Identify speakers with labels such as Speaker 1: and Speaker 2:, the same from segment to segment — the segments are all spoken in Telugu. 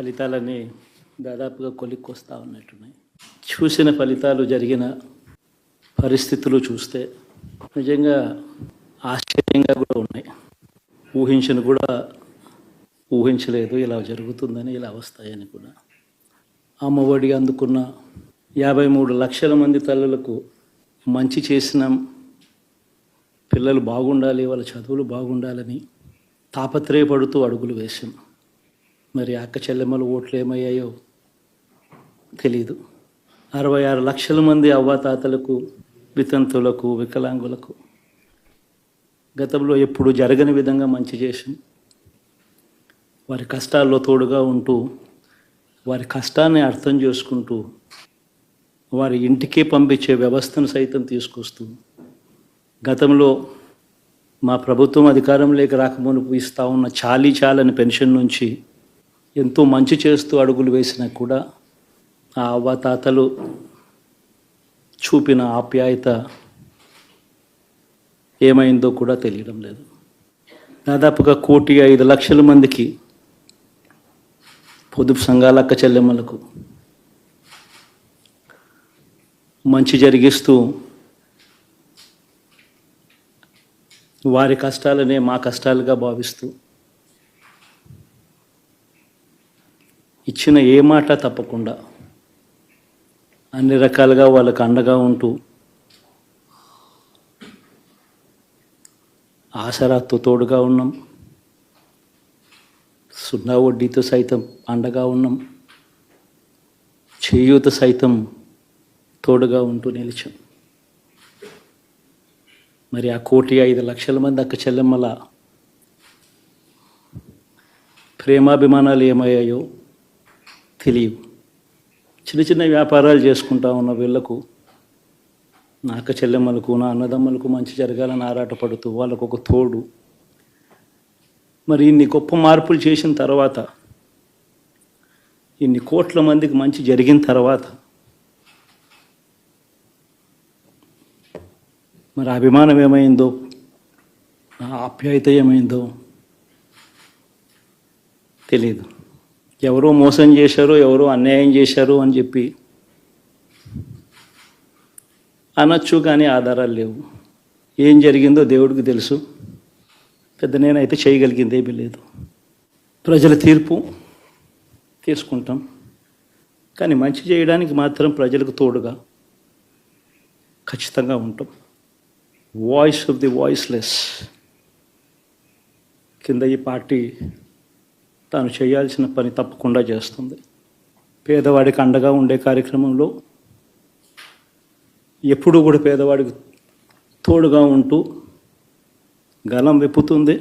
Speaker 1: ఫలితాలన్నీ దాదాపుగా కొలిక్కొస్తూ ఉన్నట్టున్నాయి. చూసిన ఫలితాలు, జరిగిన పరిస్థితులు చూస్తే నిజంగా ఆశ్చర్యంగా కూడా ఉన్నాయి. ఊహించలేదు ఇలా జరుగుతుందని, ఇలా వస్తాయని కూడా. అమ్మఒడి అందుకున్న 53 లక్షల మంది తల్లులకు మంచి చేసినాం, పిల్లలు బాగుండాలి, వాళ్ళ చదువులు బాగుండాలని తాపత్రయపడుతూ అడుగులు వేశాం. మరి అక్క చెల్లెమ్మల ఓట్లు ఏమయ్యాయో తెలీదు. 66 లక్షల మంది అవ్వాతాతలకు, వితంతులకు, వికలాంగులకు గతంలో ఎప్పుడు జరగని విధంగా మంచి చేశాం. వారి కష్టాల్లో తోడుగా ఉంటూ, వారి కష్టాన్ని అర్థం చేసుకుంటూ, వారి ఇంటికే పంపించే వ్యవస్థను సైతం తీసుకొస్తూ, గతంలో మా ప్రభుత్వం అధికారంలోకి రాకమునుపు ఇస్తూ ఉన్న చాలని పెన్షన్ నుంచి ఎంతో మంచి చేస్తూ అడుగులు వేసినా కూడా ఆ అవ్వాతాతలు చూపిన ఆప్యాయత ఏమైందో కూడా తెలియడం లేదు. దాదాపుగా 1,05,00,000 మందికి పొదుపు సంఘాల అక్క చెల్లెమ్మలకు మంచి జరిగిస్తూ, వారి కష్టాలనే మా కష్టాలుగా భావిస్తూ, ఇచ్చిన ఏ మాట తప్పకుండా అన్ని రకాలుగా వాళ్ళకు అండగా ఉంటూ, ఆసరాతో తోడుగా ఉన్నాం, సున్నా వడ్డీతో సైతం అండగా ఉన్నాం, చేయూత సైతం తోడుగా ఉంటూ నిలిచాం. మరి ఆ 1,05,00,000 మంది అక్క చెల్లెమ్మల ప్రేమాభిమానాలు ఏమయ్యాయో తెలియవు. చిన్న చిన్న వ్యాపారాలు చేసుకుంటా ఉన్న వీళ్లకు, నా అక్క చెల్లెమ్మలకు, నా అన్నదమ్మలకు మంచి జరగాలని ఆరాటపడుతూ వాళ్ళకు ఒక తోడు. మరి ఇన్ని గొప్ప మార్పులు చేసిన తర్వాత, ఇన్ని కోట్ల మందికి మంచి జరిగిన తర్వాత, మరి అభిమానం ఏమైందో, ఆప్యాయత ఏమైందో తెలీదు. ఎవరో మోసం చేశారో, ఎవరో అన్యాయం చేశారు అని చెప్పి అనొచ్చు, కానీ ఆధారాలు లేవు. ఏం జరిగిందో దేవుడికి తెలుసు. పెద్ద నేనైతే చేయగలిగింది ఏమీ లేదు. ప్రజల తీర్పు తీసుకుంటాం, కానీ మంచి చేయడానికి మాత్రం ప్రజలకు తోడుగా ఖచ్చితంగా ఉంటాం. వాయిస్ ఆఫ్ ది వాయిస్లెస్ కింద ఈ పార్టీ తాను చేయాల్సిన పని తప్పకుండా చేస్తుంది. పేదవాడికి అండగా ఉండే కార్యక్రమంలో ఎప్పుడూ కూడా పేదవాడికి తోడుగా ఉంటూ గలం విప్పుతుంది,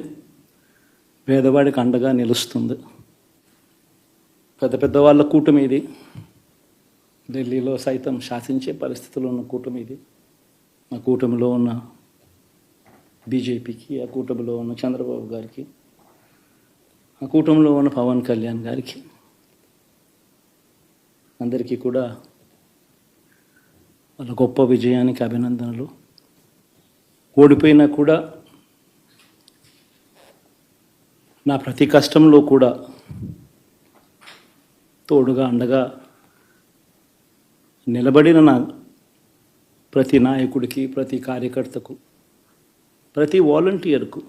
Speaker 1: పేదవాడికి అండగా నిలుస్తుంది. పెద్ద పెద్ద వాళ్ళ కూటమి ఇది. ఢిల్లీలో సైతం శాసించే పరిస్థితుల్లో ఉన్న కూటమి ఇది. ఆ కూటమిలో ఉన్న బీజేపీకి, ఆ కూటమిలో ఉన్న చంద్రబాబు గారికి, ఆ కూటమిలో ఉన్న పవన్ కళ్యాణ్ గారికి, అందరికీ కూడా వాళ్ళ గొప్ప విజయానికి అభినందనలు. ఓడిపోయినా కూడా నా ప్రతి కష్టంలో కూడా తోడుగా అండగా నిలబడిన నా ప్రతి నాయకుడికి, ప్రతి కార్యకర్తకు, ప్రతి వాలంటీర్కు,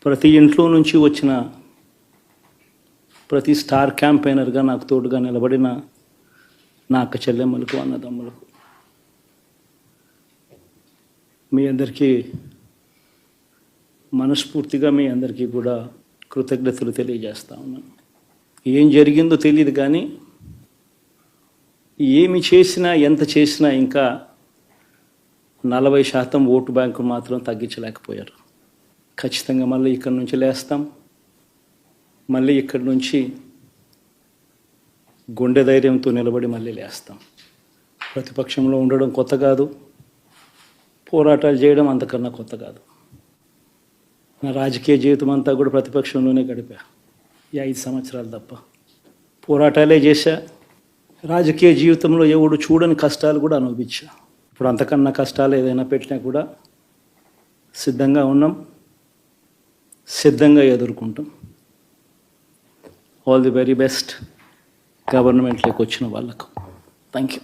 Speaker 1: ప్రతి ఇంట్లో నుంచి వచ్చిన ప్రతి స్టార్ క్యాంపెయినర్గా నాకు తోడుగా నిలబడిన నా అక్క చెల్లెమ్మలకు, అన్నదమ్ములకు, మీ అందరికీ మనస్ఫూర్తిగా మీ అందరికీ కూడా కృతజ్ఞతలు తెలియజేస్తా ఉన్నాను. ఏం జరిగిందో తెలియదు, కానీ ఏమి చేసినా, ఎంత చేసినా ఇంకా 40% ఓటు బ్యాంకు మాత్రం తగ్గించలేకపోయారు. ఖచ్చితంగా మళ్ళీ ఇక్కడి నుంచి లేస్తాం. మళ్ళీ ఇక్కడి నుంచి గుండె ధైర్యంతో నిలబడి మళ్ళీ లేస్తాం. ప్రతిపక్షంలో ఉండడం కొత్త కాదు, పోరాటాలు చేయడం అంతకన్నా కొత్త కాదు. నా రాజకీయ జీవితం అంతా కూడా ప్రతిపక్షంలోనే గడిపా, ఈ 5 సంవత్సరాలు తప్ప. పోరాటాలే చేశా. రాజకీయ జీవితంలో ఎవడు చూడని కష్టాలు కూడా అనుభవించా. ఇప్పుడు అంతకన్నా కష్టాలు ఏదైనా పెట్టినా కూడా సిద్ధంగా ఉన్నాం, సిద్ధంగా ఎదుర్కొంటాం. ఆల్ ది వెరీ బెస్ట్ గవర్నమెంట్లోకి వచ్చిన వాళ్ళకు. Thank you.